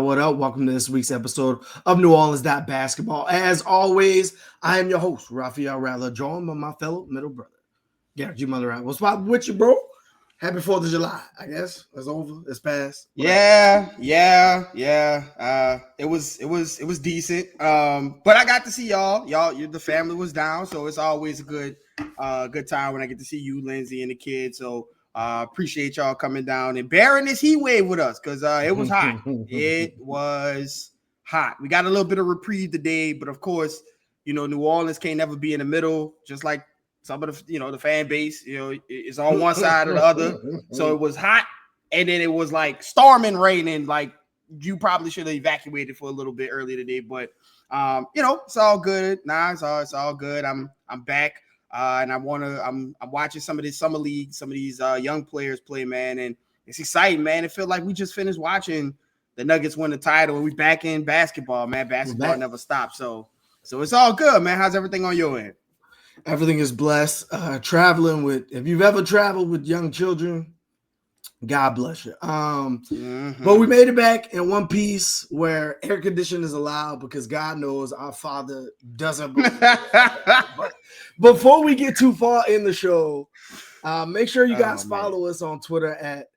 What up? Welcome to this week's episode of New Orleans Basketball. As always, I am your host, Raphael Rattler, joined by my fellow middle brother, Garrick Raphael. What's up with you, bro? Happy 4th of July, I guess. It's over. It's past. Whatever. Yeah. It was decent. But I got to see y'all. The family was down, so it's always a good time when I get to see you, Lindsay, and the kids. So appreciate y'all coming down and bearing this heat wave with us because it was hot. It was hot. We got a little bit of reprieve today, but of course, New Orleans can't never be in the middle, just like some of the, the fan base, is on one side or the other. So it was hot, and then it was like storming, raining. Like you probably should have evacuated for a little bit earlier today, but it's all good. It's all good. I'm back. And I'm watching some of this summer league, some of these young players play, man, and it's exciting, man. It feels like we just finished watching the Nuggets win the title, and we back in basketball, man. Basketball never stops, so it's all good, man. How's everything on your end? Everything is blessed. Traveling with, if you've ever traveled with young children, God bless you. But we made it back in one piece where air conditioning is allowed because God knows our Father doesn't believe But before we get too far in the show, make sure you guys follow us on Twitter at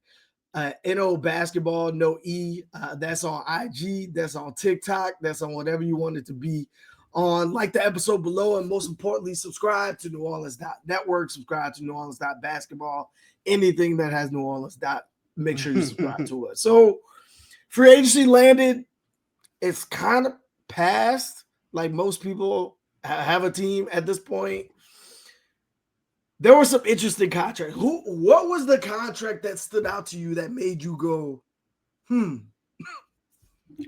NO Basketball, no E. That's on IG, that's on TikTok, that's on whatever you want it to be on. Like the episode below, and most importantly, subscribe to New Orleans Network, subscribe to New Orleans Basketball. Anything that has New Orleans make sure you subscribe to it. So free agency landed. It's kind of past. Like most people have a team at this point. There were some interesting contracts. What was the contract that stood out to you that made you go,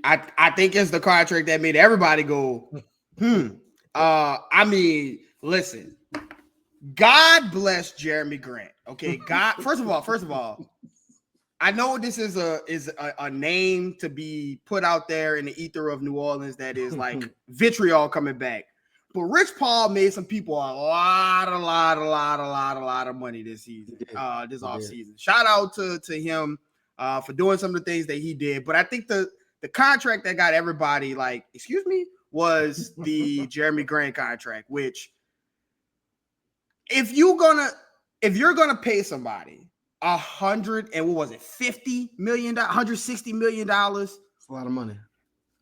I think it's the contract that made everybody go, I mean, listen. God bless Jeremy Grant. Okay, God. First of all, I know this is a name to be put out there in the ether of New Orleans that is like vitriol coming back. But Rich Paul made some people a lot of money this season, this offseason. Shout out to him for doing some of the things that he did. But I think the contract that got everybody like, was the Jeremy Grant contract, which if you're gonna pay somebody $160 million, it's a lot of money.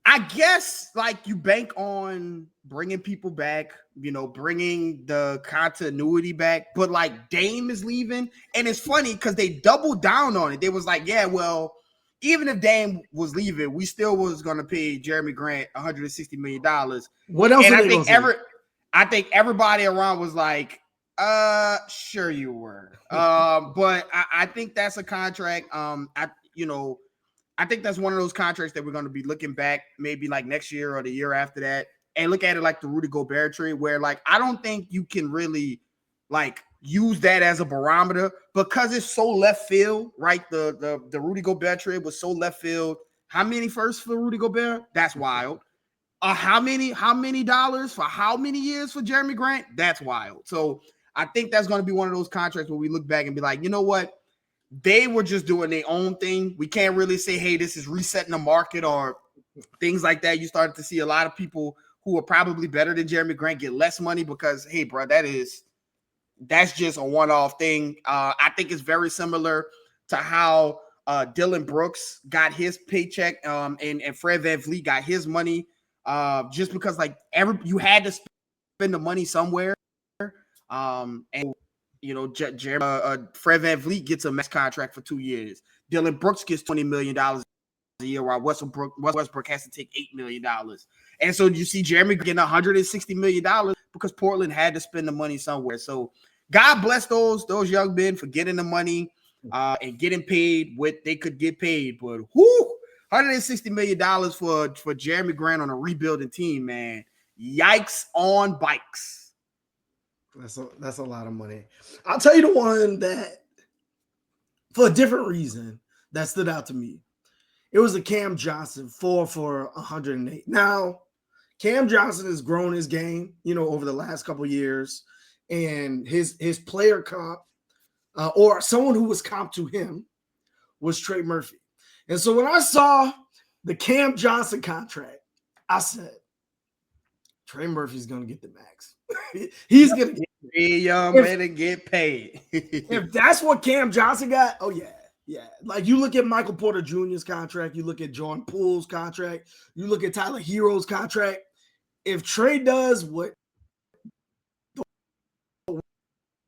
I guess like you bank on bringing people back, bringing the continuity back. But like Dame is leaving, and it's funny because they doubled down on it. They was like, yeah, well, even if Dame was leaving, we still was gonna pay Jeremy Grant $160 million. What else? And I think everybody around was like, sure you were. But I think that's a contract. I think that's one of those contracts that we're going to be looking back maybe like next year or the year after that and look at it like the Rudy Gobert trade, where like I don't think you can really like use that as a barometer because it's so left field, right? The Rudy Gobert trade was so left field. How many firsts for Rudy Gobert? That's wild. How many dollars for how many years for Jeremy Grant? That's wild. So I think that's going to be one of those contracts where we look back and be like, you know what? They were just doing their own thing. We can't really say, hey, this is resetting the market or things like that. You started to see a lot of people who are probably better than Jeremy Grant get less money because, hey, bro, that's just a one-off thing. I think it's very similar to how Dylan Brooks got his paycheck and Fred VanVleet got his money just because like you had to spend the money somewhere. And Fred VanVleet gets a max contract for 2 years. Dylan Brooks gets $20 million a year, while Westbrook has to take $8 million. And so you see Jeremy getting $160 million because Portland had to spend the money somewhere. So God bless those young men for getting the money and getting paid what they could get paid. But $160 million for Jeremy Grant on a rebuilding team, man. Yikes on bikes. That's a lot of money. I'll tell you the one that, for a different reason, that stood out to me. It was a Cam Johnson 4 for 108. Now, Cam Johnson has grown his game, over the last couple of years, and his player comp, or someone who was comp to him, was Trey Murphy. And so when I saw the Cam Johnson contract, I said, Trey Murphy's going to get the max. He's going to be young man and get paid. If that's what Cam Johnson got, oh yeah. Yeah. Like you look at Michael Porter Jr.'s contract, you look at Jordan Poole's contract, you look at Tyler Hero's contract. If Trey does what the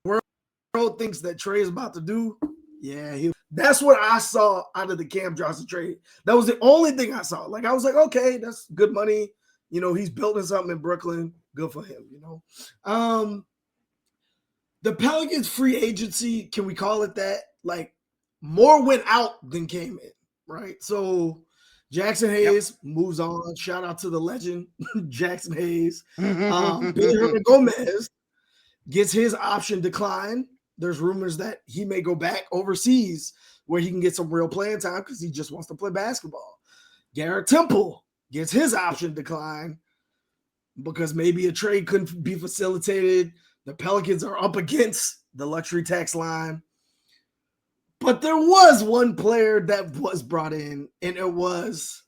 world thinks that Trey is about to do, yeah, that's what I saw out of the Cam Johnson trade. That was the only thing I saw. Like I was like, okay, that's good money. He's building something in Brooklyn. Good for him, The Pelicans free agency, can we call it that? Like more went out than came in, right? So Jackson Hayes moves on. Shout out to the legend, Jackson Hayes. Billy Gomez gets his option declined. There's rumors that he may go back overseas where he can get some real playing time because he just wants to play basketball. Garrett Temple gets his option declined because maybe a trade couldn't be facilitated. The Pelicans are up against the luxury tax line. But there was one player that was brought in, and it was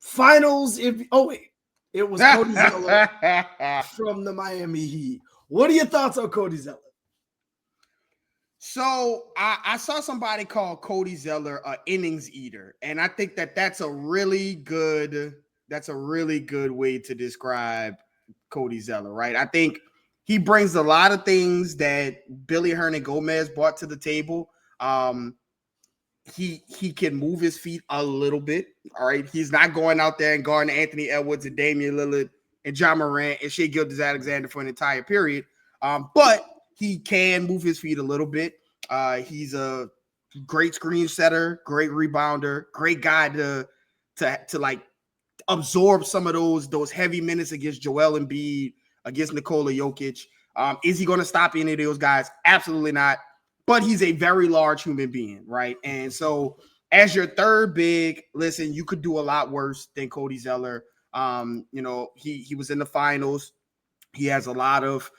finals. It was Cody Zeller from the Miami Heat. What are your thoughts on Cody Zeller? So I saw somebody call Cody Zeller an innings eater, and I think that's a really good way to describe Cody Zeller, right? I think he brings a lot of things that Billy Gomez brought to the table. He can move his feet a little bit. All right. He's not going out there and guarding Anthony Edwards and Damian Lillard and John Morant and Shai Gilgeous-Alexander for an entire period. But he can move his feet a little bit. He's a great screen setter, great rebounder, great guy to like absorb some of those heavy minutes against Joel Embiid, against Nikola Jokic. Is he going to stop any of those guys? Absolutely not. But he's a very large human being, right? And so as your third big, listen, you could do a lot worse than Cody Zeller. He was in the finals. He has a lot of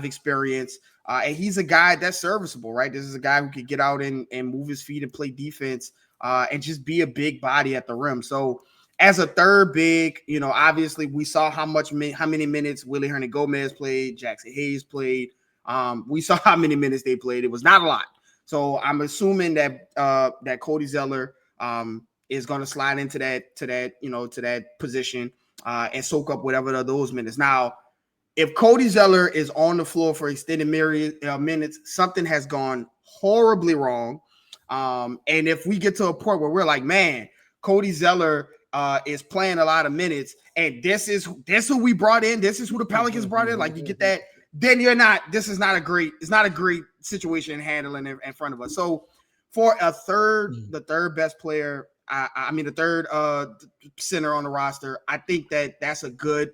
experience. And he's a guy that's serviceable, right? This is a guy who could get out and move his feet and play defense and just be a big body at the rim. So as a third big, obviously we saw how many minutes Willie Hernangomez played, Jackson Hayes played. We saw how many minutes they played. It was not a lot. So I'm assuming that Cody Zeller is going to slide into that position and soak up whatever of those minutes. Now, if Cody Zeller is on the floor for extended minutes, something has gone horribly wrong. And if we get to a point where we're like, man, Cody Zeller is playing a lot of minutes, and this is who we brought in. This is who the Pelicans brought in. Like you get that, then it's not a great situation handling in front of us. So for the third best player, the third center on the roster, I think that's a good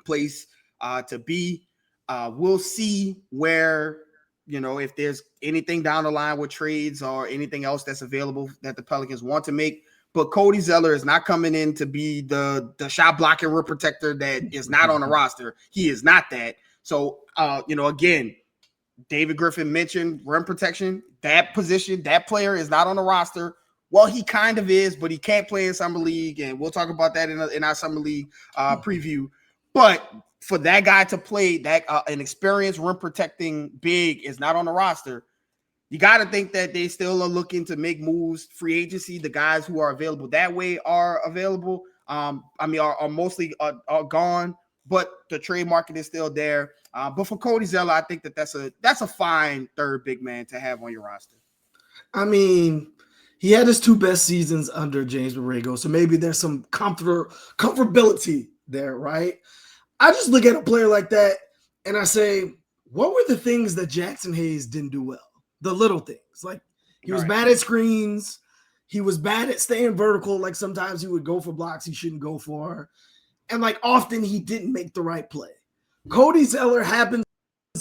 place to be. We'll see where, if there's anything down the line with trades or anything else that's available that the Pelicans want to make. But Cody Zeller is not coming in to be the shot blocking rim protector that is not on the roster. He is not that. So, again, David Griffin mentioned rim protection. That position, that player is not on the roster. Well, he kind of is, but he can't play in summer league, and we'll talk about that in our summer league preview. But for that guy to play that an experienced rim protecting big is not on the roster. You got to think that they still are looking to make moves. Free agency, the guys who are available that way are available. Are mostly are gone, but the trade market is still there. But for Cody Zeller, I think that's a fine third big man to have on your roster. I mean, he had his two best seasons under James Borrego, so maybe there's some comfortability there, right? I just look at a player like that and I say, what were the things that Jackson Hayes didn't do well? The little things. Like he was bad at screens. He was bad at staying vertical. Like sometimes he would go for blocks he shouldn't go for. And like often he didn't make the right play. Cody Zeller happens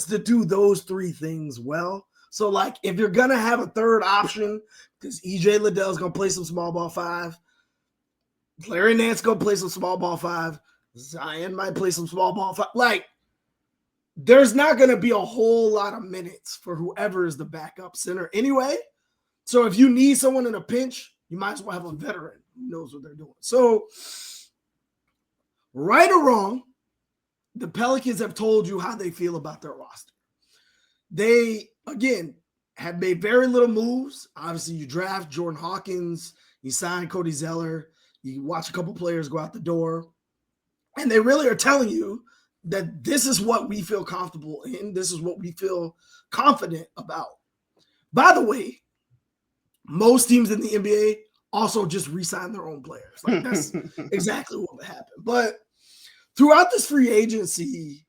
to do those three things well. So, like, if you're going to have a third option, because EJ Liddell's going to play some small ball 5, Larry Nance going to play some small ball 5, Zion might play some small ball 5. Like, there's not going to be a whole lot of minutes for whoever is the backup center anyway. So if you need someone in a pinch, you might as well have a veteran who knows what they're doing. So, right or wrong, the Pelicans have told you how they feel about their roster. They, again, have made very little moves. Obviously, you draft Jordan Hawkins, you sign Cody Zeller, you watch a couple players go out the door, and they really are telling you that this is what we feel comfortable in. This is what we feel confident about. By the way, most teams in the NBA also just re-sign their own players. Like, that's exactly what happened. But throughout this free agency,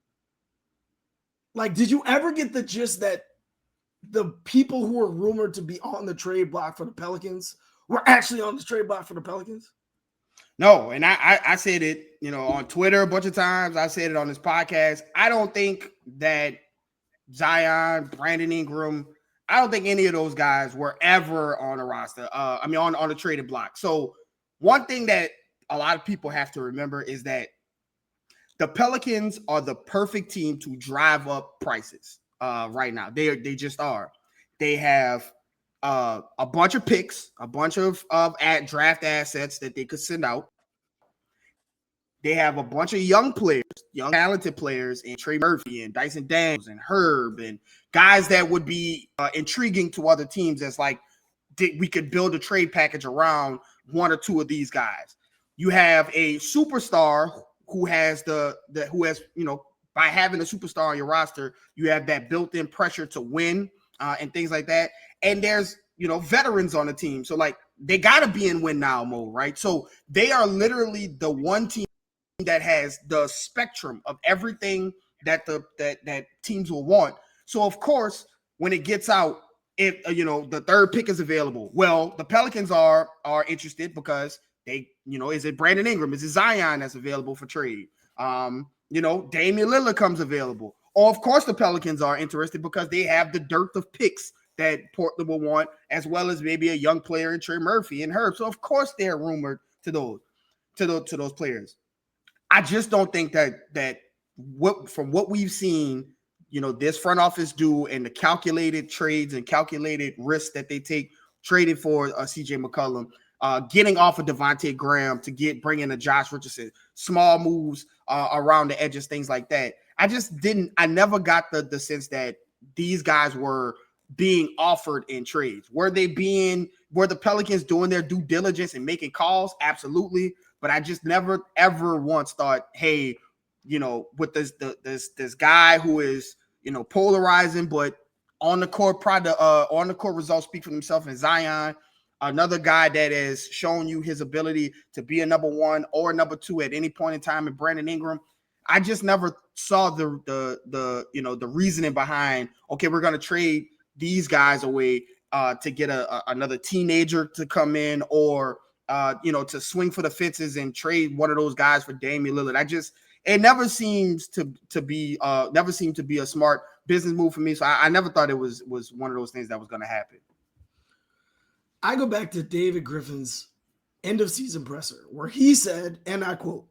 like, did you ever get the gist that the people who were rumored to be on the trade block for the Pelicans were actually on the trade block for the Pelicans? No, and I said it, on Twitter a bunch of times. I said it on this podcast. I don't think that Zion, Brandon Ingram, I don't think any of those guys were ever on a roster. On a traded block. So one thing that a lot of people have to remember is that the Pelicans are the perfect team to drive up prices right now. They just are. They have a bunch of picks, a bunch of draft assets that they could send out. They have a bunch of young players, young talented players in Trey Murphy and Dyson Daniels and Herb and guys that would be intriguing to other teams. As like we could build a trade package around one or two of these guys. You have a superstar who has by having a superstar on your roster, you have that built-in pressure to win and things like that. And there's veterans on the team. So like they got to be in win now mode, right? So they are literally the one team that has the spectrum of everything that that teams will want. So of course, when it gets out, if the third pick is available, well, the Pelicans are interested because they, is it Brandon Ingram? Is it Zion that's available for trade? Damian Lillard comes available. Or of course the Pelicans are interested because they have the dearth of picks that Portland will want, as well as maybe a young player in Trey Murphy and Herb. So of course they're rumored to those players. I just don't think that from what we've seen, this front office do and the calculated trades and calculated risks that they take trading for CJ McCollum, getting off of Devontae Graham to bring in a Josh Richardson, small moves around the edges, things like that. I never got the sense that these guys were being offered in trades. Were the Pelicans doing their due diligence and making calls? Absolutely. But I just never, ever once thought, hey, with this guy who is, polarizing, but on the court results speak for themselves, and Zion, another guy that has shown you his ability to be a number one or number two at any point in time, in Brandon Ingram. I just never saw the reasoning behind, okay, we're going to trade these guys away to get another teenager to come in, or to swing for the fences and trade one of those guys for Damian Lillard. It never seems to be a smart business move for me. So I never thought it was one of those things that was going to happen. I go back to David Griffin's end of season presser where he said, and I quote,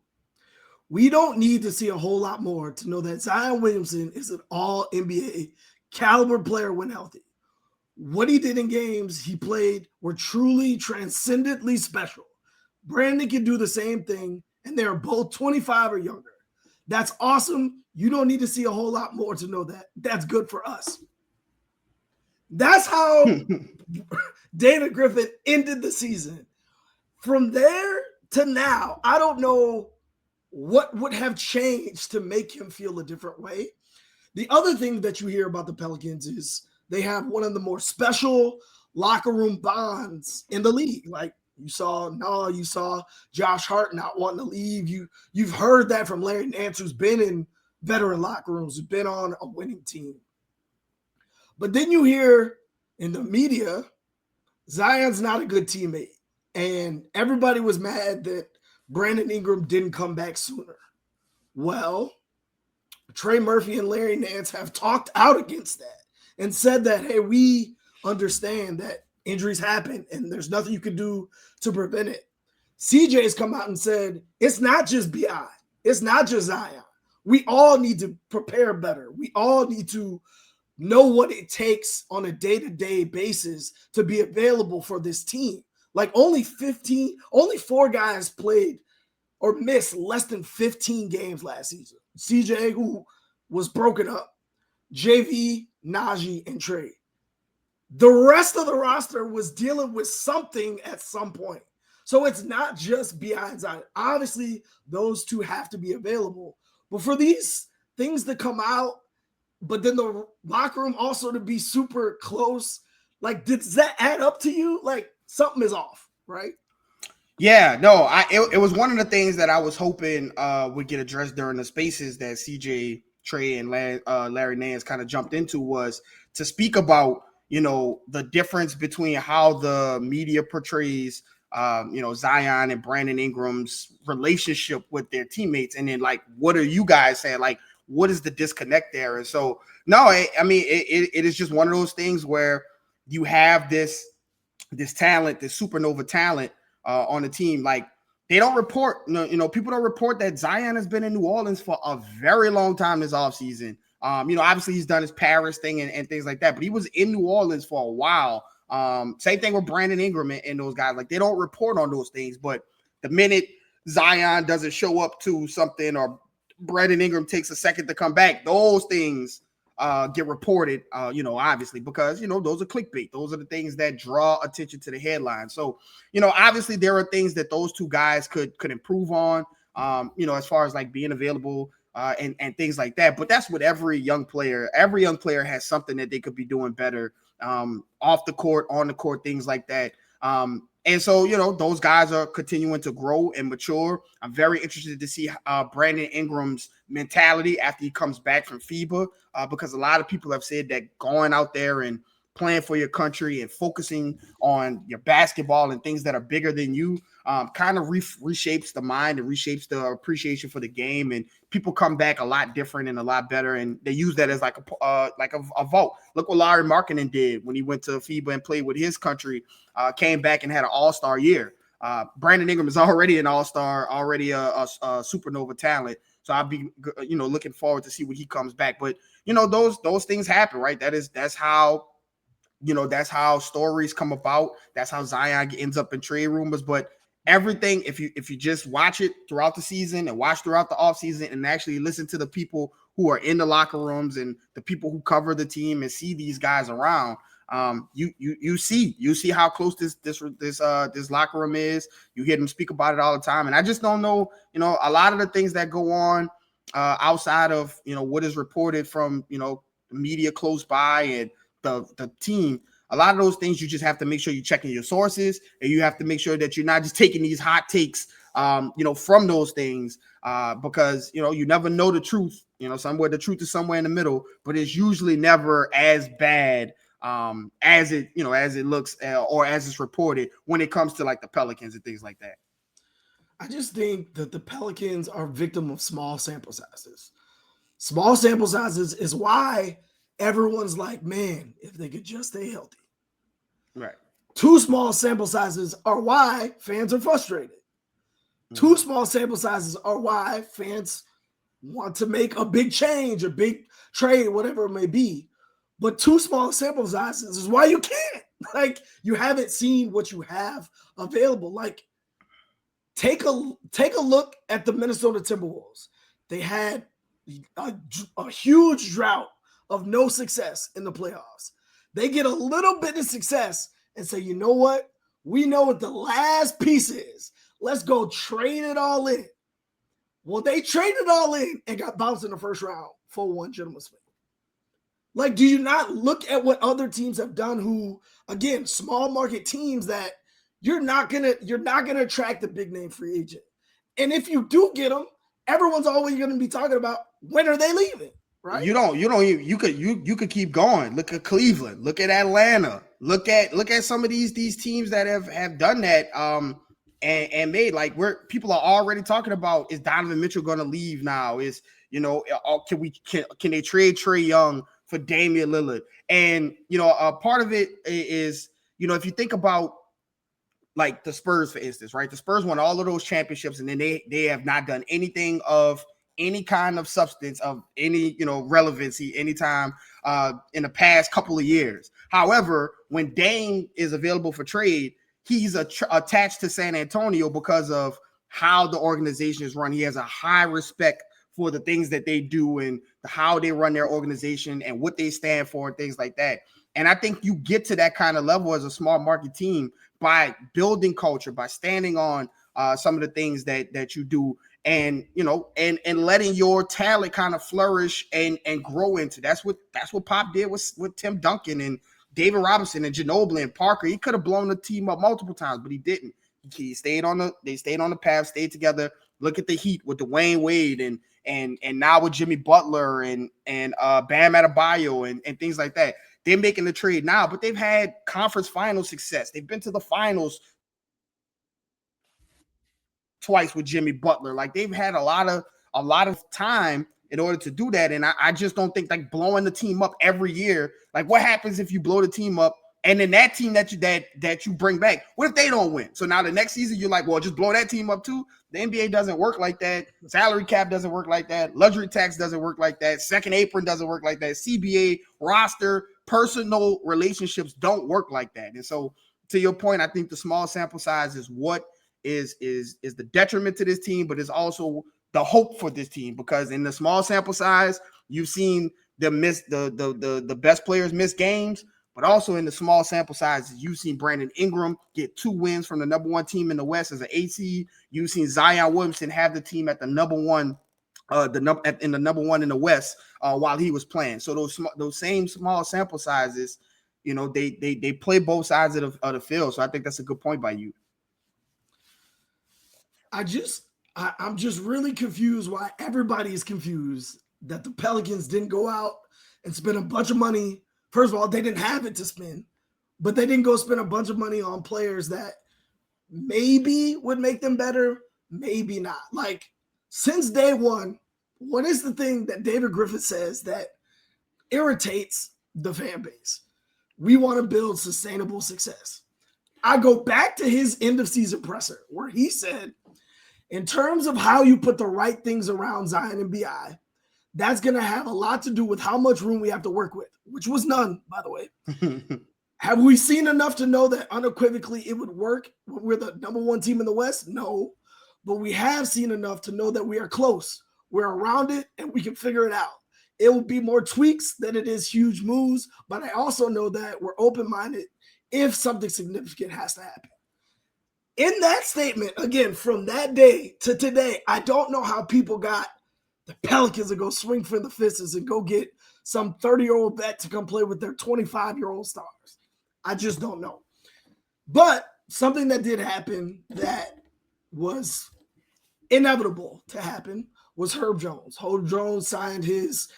"We don't need to see a whole lot more to know that Zion Williamson is an all NBA caliber player when healthy. What he did in games he played were truly transcendently special. Brandon can do the same thing, and they're both 25 or younger. That's awesome. You don't need to see a whole lot more to know that. That's good for us." That's how David Griffin ended the season. From there to now, I don't know what would have changed to make him feel a different way. The other thing that you hear about the Pelicans is they have one of the more special locker room bonds in the league. Like you saw Josh Hart not wanting to leave. You've heard that from Larry Nance, who's been in veteran locker rooms, who's been on a winning team. But then you hear in the media, Zion's not a good teammate. And everybody was mad that Brandon Ingram didn't come back sooner. Well, Trey Murphy and Larry Nance have talked out against that and said that, hey, we understand that injuries happen and there's nothing you can do to prevent it. CJ's come out and said, it's not just BI. It's not just Zion. We all need to prepare better. We all need to know what it takes on a day-to-day basis to be available for this team. Like only 4 guys played or missed less than 15 games last season. CJ, who was broken up, JV, Najee, and Trey. The rest of the roster was dealing with something at some point. So it's not just BI and Zion. Obviously, those two have to be available. But for these things to come out, but then the locker room also to be super close, like, does that add up to you? Like, something is off, right? Yeah, no, it was one of the things that I was hoping would get addressed during the spaces that CJ, Trey, and Larry Nance kind of jumped into, was to speak about, the difference between how the media portrays, Zion and Brandon Ingram's relationship with their teammates. And then, like, what are you guys saying? Like, what is the disconnect there? And so, no, it is just one of those things where you have this talent, this supernova talent on the team. Like, they don't report, people don't report that Zion has been in New Orleans for a very long time this offseason. Obviously he's done his Paris thing and things like that, but he was in New Orleans for a while. Same thing with Brandon Ingram and those guys. Like, they don't report on those things, but the minute Zion doesn't show up to something or Brandon Ingram takes a second to come back, those things get reported, obviously, because, those are clickbait. Those are the things that draw attention to the headline. So, obviously there are things that those two guys could improve on, as far as like being available and things like that. But that's what every young player has something that they could be doing better off the court, on the court, things like that. And so, those guys are continuing to grow and mature. I'm very interested to see Brandon Ingram's mentality after he comes back from FIBA, because a lot of people have said that going out there and playing for your country and focusing on your basketball and things that are bigger than you kind of reshapes the mind and reshapes the appreciation for the game. And people come back a lot different and a lot better. And they use that as like a vote. Look what Larry Markkinen did when he went to FIBA and played with his country, came back and had an all-star year. Brandon Ingram is already an all-star, already a supernova talent. So I'll be, looking forward to see when he comes back. But, those things happen, right? That's how stories come about. That's how Zion ends up in trade rumors. But everything, if you just watch it throughout the season and watch throughout the offseason and actually listen to the people who are in the locker rooms and the people who cover the team and see these guys around, you see how close this locker room is. You hear them speak about it all the time. And I just don't know, a lot of the things that go on outside of, what is reported from, the media close by and the team. A lot of those things you just have to make sure you're checking your sources, and you have to make sure that you're not just taking these hot takes, from those things, because, you never know the truth. Somewhere the truth is somewhere in the middle, but it's usually never as bad as it looks or as it's reported when it comes to like the Pelicans and things like that. I just think that the Pelicans are victim of small sample sizes. Small sample sizes is why everyone's like, man, if they could just stay healthy. Right. Too small sample sizes are why fans are frustrated. Too small sample sizes are why fans want to make a big change, a big trade, whatever it may be. But too small sample sizes is why you can't. Like, you haven't seen what you have available. Like, take a look at the Minnesota Timberwolves. They had a huge drought of no success in the playoffs. They get a little bit of success and say, you know what? We know what the last piece is. Let's go trade it all in. Well, they traded it all in and got bounced in the first round for one gentleman's swing. Like, do you not look at what other teams have done who, again, small market teams that you're not gonna attract the big name free agent. And if you do get them, everyone's always gonna be talking about when are they leaving, right? You could keep going. Look at Cleveland, look at Atlanta, look at some of these teams that have done that and made, like, where people are already talking about, is Donovan Mitchell gonna leave now? Is Can they trade Trae Young for Damian Lillard? And part of it is, if you think about like the Spurs, for instance, right? The Spurs won all of those championships, and then they have not done anything of any kind of substance of any relevancy anytime in the past couple of years. However, when Dame is available for trade, he's attached to San Antonio because of how the organization is run. He has a high respect for the things that they do and how they run their organization and what they stand for and things like that. And I think you get to that kind of level as a small market team by building culture, by standing on some of the things that you do, and letting your talent kind of flourish and grow into. That's what Pop did with Tim Duncan and David Robinson and Ginobili and Parker. He could have blown the team up multiple times, but he didn't. They stayed on the path, stayed together. Look at the Heat with Dwayne Wade and now with Jimmy Butler and Bam Adebayo and things like that. They're making the trade now, but they've had conference final success. They've been to the finals twice with Jimmy Butler. Like, they've had a lot of time in order to do that. And I just don't think like blowing the team up every year. Like, what happens if you blow the team up and then that team that you bring back, what if they don't win? So now the next season you're like, well, just blow that team up too. The NBA doesn't work like that. Salary cap doesn't work like that. Luxury tax doesn't work like that. Second apron doesn't work like that. CBA roster, personal relationships don't work like that. And so, to your point, I think the small sample size is what is the detriment to this team, but it's also the hope for this team, because in the small sample size, you've seen them miss the best players miss games, but also in the small sample size, you've seen Brandon Ingram get 2 wins from the number 1 team in the West as an AC. You've seen Zion Williamson have the team at the number 1, in the number 1 in the West while he was playing. So those same small sample sizes, they play both sides of the field. So I think that's a good point by you. I'm just really confused why everybody is confused that the Pelicans didn't go out and spend a bunch of money. First of all, they didn't have it to spend, but they didn't go spend a bunch of money on players that maybe would make them better, maybe not. Like, since day one, what is the thing that David Griffin says that irritates the fan base? We want to build sustainable success. I go back to his end of season presser where he said, in terms of how you put the right things around Zion and BI, that's going to have a lot to do with how much room we have to work with, which was none, by the way. Have we seen enough to know that unequivocally it would work when we're the number 1 team in the West? No. But we have seen enough to know that we are close. We're around it, and we can figure it out. It will be more tweaks than it is huge moves, but I also know that we're open-minded if something significant has to happen. In that statement, again, from that day to today, I don't know how people got the Pelicans to go swing for the fences and go get some 30-year-old vet to come play with their 25-year-old stars. I just don't know. But something that did happen that was inevitable to happen was Herb Jones. Herb Jones signed his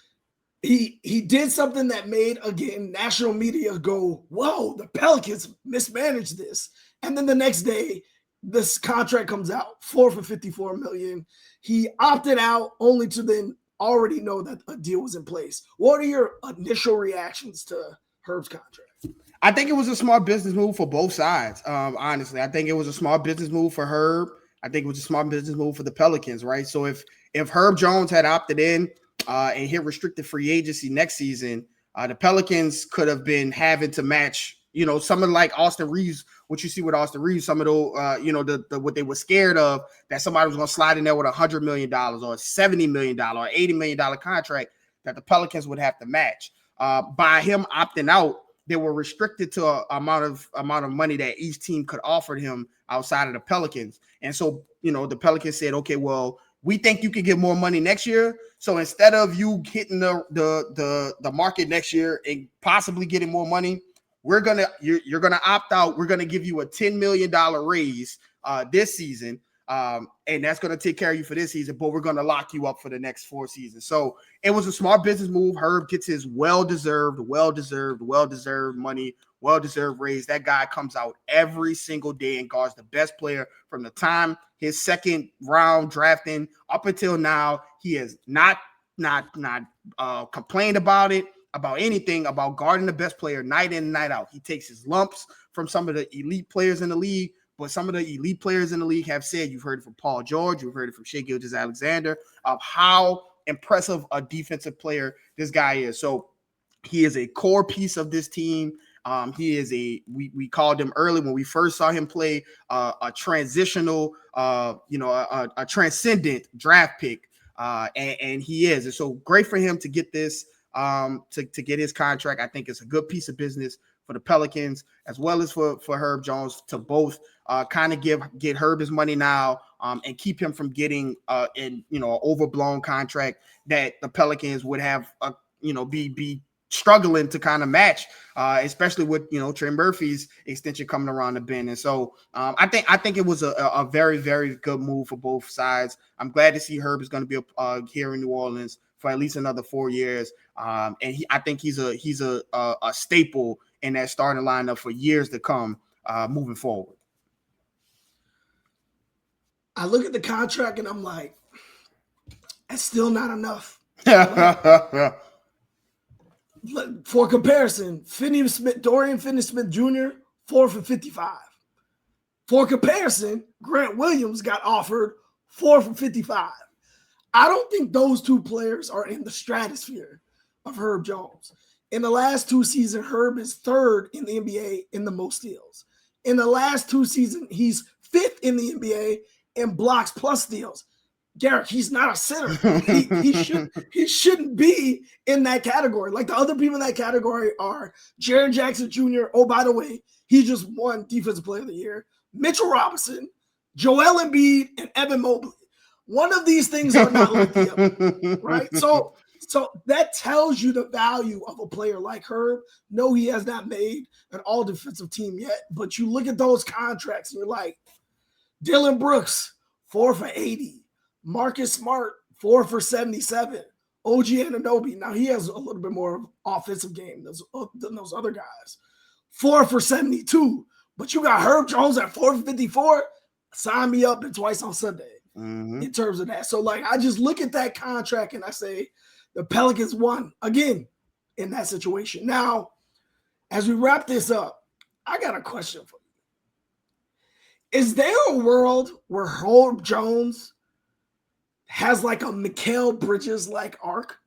– he did something that made, again, national media go, whoa, the Pelicans mismanaged this. And then the next day, this contract comes out, 4 for $54 million. He opted out only to then already know that a deal was in place. What are your initial reactions to Herb's contract? I think it was a smart business move for both sides. Honestly, I think it was a smart business move for Herb. I think it was a smart business move for the Pelicans, right? So if Herb Jones had opted in and hit restricted free agency next season, the Pelicans could have been having to match, someone like Austin Reeves. What you see with Austin Reeves, some of those, what they were scared of, that somebody was going to slide in there with $100 million or $70 million or $80 million contract that the Pelicans would have to match. By him opting out, they were restricted to an amount of money that each team could offer him outside of the Pelicans. And so, the Pelicans said, okay, well, we think you can get more money next year. So instead of you hitting the market next year and possibly getting more money, you're gonna opt out. We're gonna give you a $10 million raise this season, and that's gonna take care of you for this season. But we're gonna lock you up for the next 4 seasons. So it was a smart business move. Herb gets his well-deserved money, well-deserved raise. That guy comes out every single day and guards the best player from the time his second round drafting up until now. He has not complained about anything, about guarding the best player night in and night out. He takes his lumps from some of the elite players in the league, but some of the elite players in the league have said, you've heard it from Paul George, you've heard it from Shai Gilgeous-Alexander, of how impressive a defensive player this guy is. So he is a core piece of this team. He is we called him early when we first saw him play, a transitional, a transcendent draft pick. And he is. And so great for him to get this, to get his contract. I think it's a good piece of business for the Pelicans, as well as for Herb Jones, to both kind of get Herb his money now, and keep him from getting an overblown contract that the Pelicans would have be struggling to kind of match, especially with Trey Murphy's extension coming around the bend. And so I think it was a very, very good move for both sides. I'm glad to see Herb is going to be here in New Orleans for at least another 4 years. And I think he's a staple in that starting lineup for years to come, moving forward. I look at the contract and I'm like, that's still not enough. For comparison, Dorian Finney-Smith Jr., 4 for $55. For comparison, Grant Williams got offered 4 for $55. I don't think those two players are in the stratosphere of Herb Jones. In the last 2 seasons, Herb is 3rd in the NBA in the most steals. In the last 2 seasons, he's 5th in the NBA in blocks plus steals. Garrick, he's not a center. He shouldn't be in that category. Like, the other people in that category are Jaren Jackson Jr. Oh, by the way, he just won Defensive Player of the Year. Mitchell Robinson, Joel Embiid, and Evan Mobley. One of these things are not like the other, right? So that tells you the value of a player like Herb. No, he has not made an all-defensive team yet, but you look at those contracts and you're like, Dylan Brooks, 4 for $80. Marcus Smart, 4 for $77. OG Anunoby, now he has a little bit more offensive game than those other guys. 4 for $72. But you got Herb Jones at 4 for $54. Sign me up and twice on Sunday in terms of that. So, like, I just look at that contract and I say the Pelicans won again in that situation. Now, as we wrap this up, I got a question for you. Is there a world where Herb Jones has like a Mikal Bridges-like arc?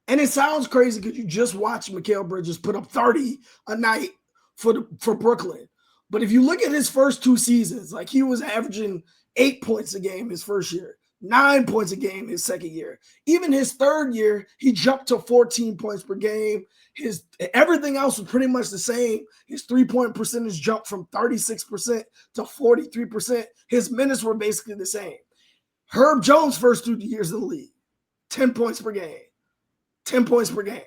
And it sounds crazy because you just watched Mikal Bridges put up 30 a night for Brooklyn. But if you look at his first 2 seasons, like, he was averaging 8 points a game his first year, 9 points a game his second year. Even his third year, he jumped to 14 points per game. Everything else was pretty much the same. His 3-point percentage jumped from 36% to 43%. His minutes were basically the same. Herb Jones' first 2 years in the league, 10 points per game. 10 points per game.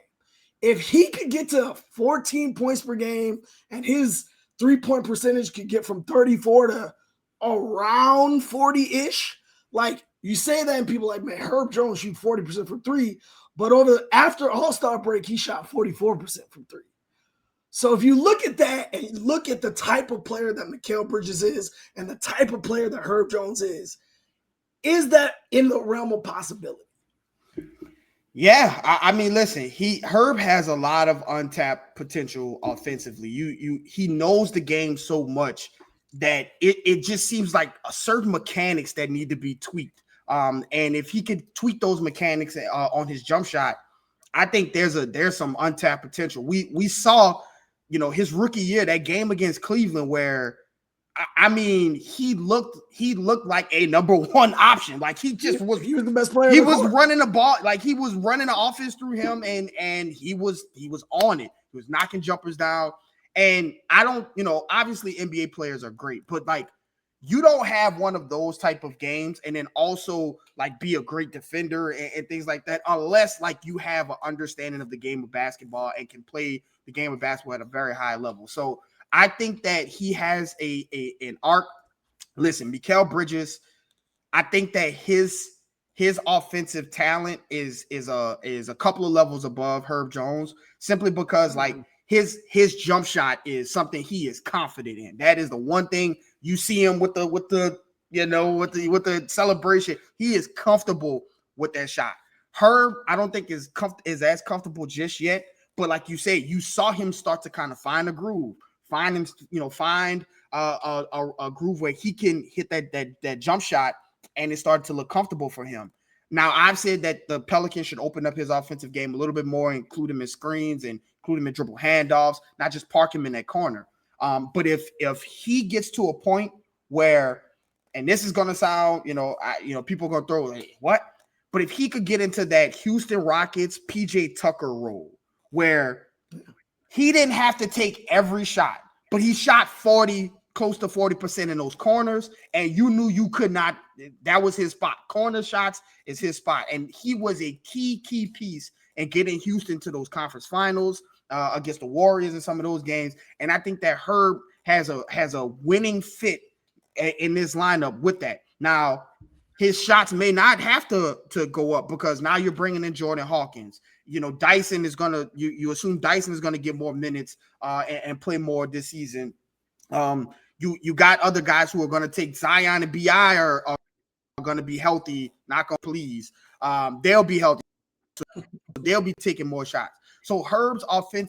If he could get to 14 points per game and his 3-point percentage could get from 34 to around 40-ish, like, you say that and people are like, man, Herb Jones shoot 40% from 3, but after All-Star break, he shot 44% from 3. So if you look at that and you look at the type of player that Mikal Bridges is and the type of player that Herb Jones is that in the realm of possibility? Yeah, I mean, listen, Herb has a lot of untapped potential offensively. He knows the game so much that it just seems like a certain mechanics that need to be tweaked. And if he could tweak those mechanics on his jump shot, I think there's some untapped potential. We saw, his rookie year, that game against Cleveland, where I mean, he looked like a number 1 option. Like, he was the best player. He was running the ball, like, he was running the offense through him, and he was on it. He was knocking jumpers down. And I don't, obviously NBA players are great, but like, you don't have one of those type of games and then also like be a great defender and things like that, unless like you have an understanding of the game of basketball and can play the game of basketball at a very high level. So I think that he has an arc. Listen, Mikal Bridges, I think that his offensive talent is a couple of levels above Herb Jones, simply because like his jump shot is something he is confident in. That is the one thing you see him with the celebration. He is comfortable with that shot. Herb, I don't think is as comfortable just yet. But like you said, you saw him start to kind of find a groove, find a groove where he can hit that jump shot, and it started to look comfortable for him. Now, I've said that the Pelicans should open up his offensive game a little bit more, include him in screens and include him in dribble handoffs, not just park him in that corner. But if he gets to a point where, and this is going to sound, people are going to throw, like, what? But if he could get into that Houston Rockets, PJ Tucker role, where he didn't have to take every shot, but he shot close to 40% in those corners, and you knew you could not, that was his spot. Corner shots is his spot. And he was a key piece in getting Houston to those conference finals against the Warriors in some of those games. And I think that Herb has a winning fit in this lineup with that. Now, his shots may not have to go up because now you're bringing in Jordan Hawkins. Dyson is going to, you assume Dyson is going to get more minutes and play more this season. You got other guys who are going to take Zion and BI are going to be healthy, not going to please. They'll be healthy. So they'll be taking more shots. So Herb's offense,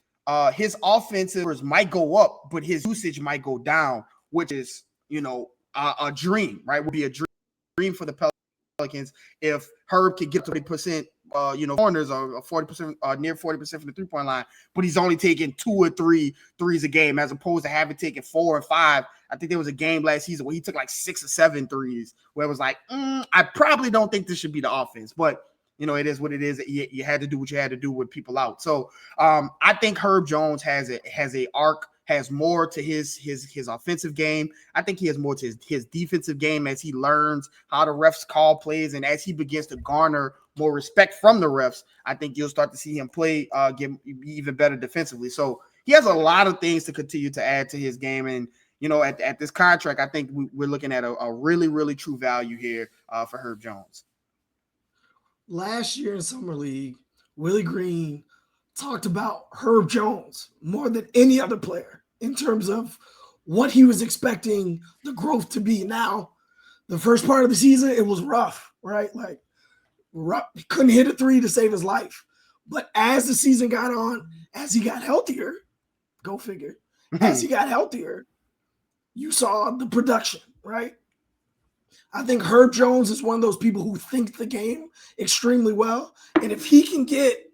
his offensive might go up, but his usage might go down, which is, a dream, right? Would be a dream for the Pelicans if Herb could get to 30%, corners or 40%, near 40% from the 3-point line, but he's only taking 2 or 3 threes a game as opposed to having taken 4 or 5. I think there was a game last season where he took like 6 or 7 threes, where it was like, I probably don't think this should be the offense, but it is what it is. You had to do what you had to do with people out. So I think Herb Jones has more to his offensive game. I think he has more to his defensive game as he learns how the refs call plays, and as he begins to garner more respect from the refs, I think you'll start to see him play, get even better defensively. So he has a lot of things to continue to add to his game. And, at this contract, I think we're looking at a really, really true value here for Herb Jones. Last year in Summer League, Willie Green talked about Herb Jones more than any other player in terms of what he was expecting the growth to be. Now, the first part of the season, it was rough, right? Like, he couldn't hit a 3 to save his life. But as the season got on, as he got healthier, go figure, as he got healthier, you saw the production, right? I think Herb Jones is one of those people who think the game extremely well. And if he can get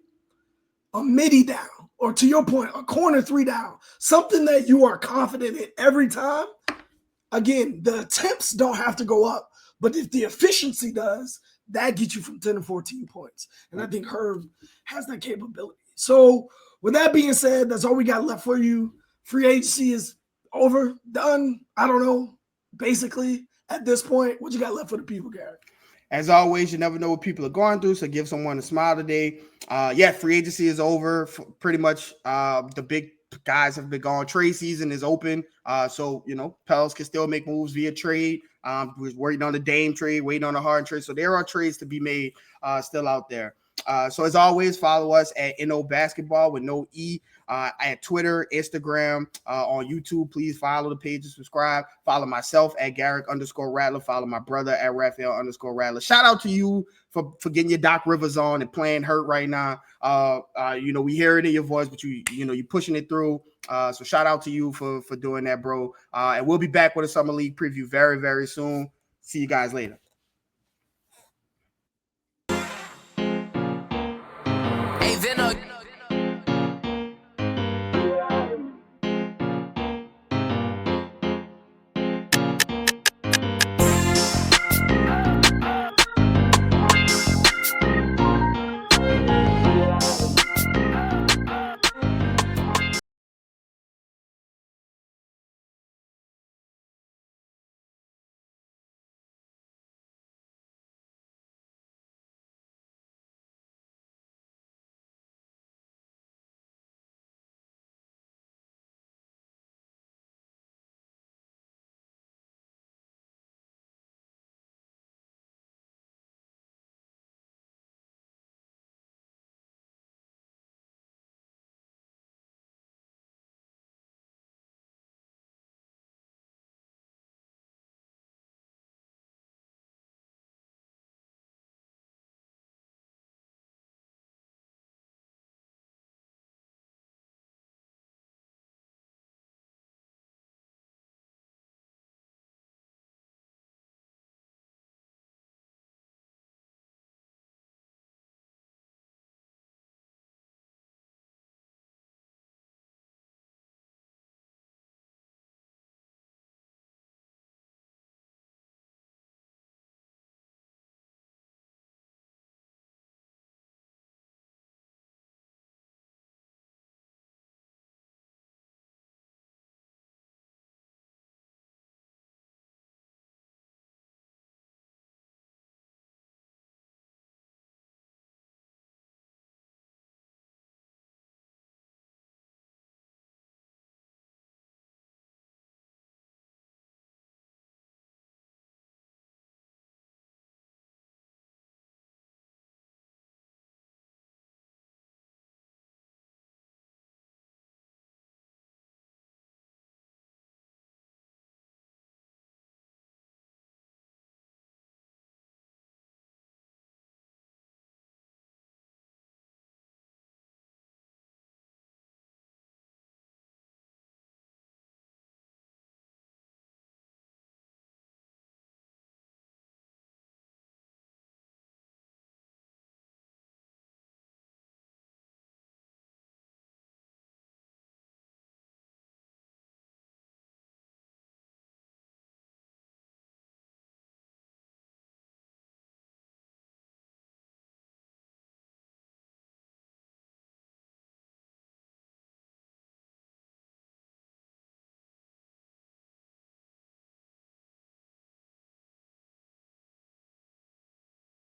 a midi down, or to your point, a corner 3 down, something that you are confident in every time, again, the attempts don't have to go up. But if the efficiency does, that gets you from 10 to 14 points. And I think Herb has that capability. So with that being said, that's all we got left for you. Free agency is over, done. I don't know, basically. At this point, what you got left for the people, Garrick? As always, you never know what people are going through, so give someone a smile today. Free agency is over. Pretty much the big guys have been gone. Trade season is open. Pels can still make moves via trade. We're waiting on the Dame trade, waiting on the Harden trade. So there are trades to be made still out there. So as always, follow us at NO Basketball with no E at Twitter, Instagram, on YouTube. Please follow the page and subscribe. Follow myself at Garrick_Rattler. Follow my brother at Raphael_Rattler. Shout out to you for getting your Doc Rivers on and playing hurt right now. We hear it in your voice, but you're pushing it through. So shout out to you for doing that, bro. And we'll be back with a Summer League preview very, very soon. See you guys later.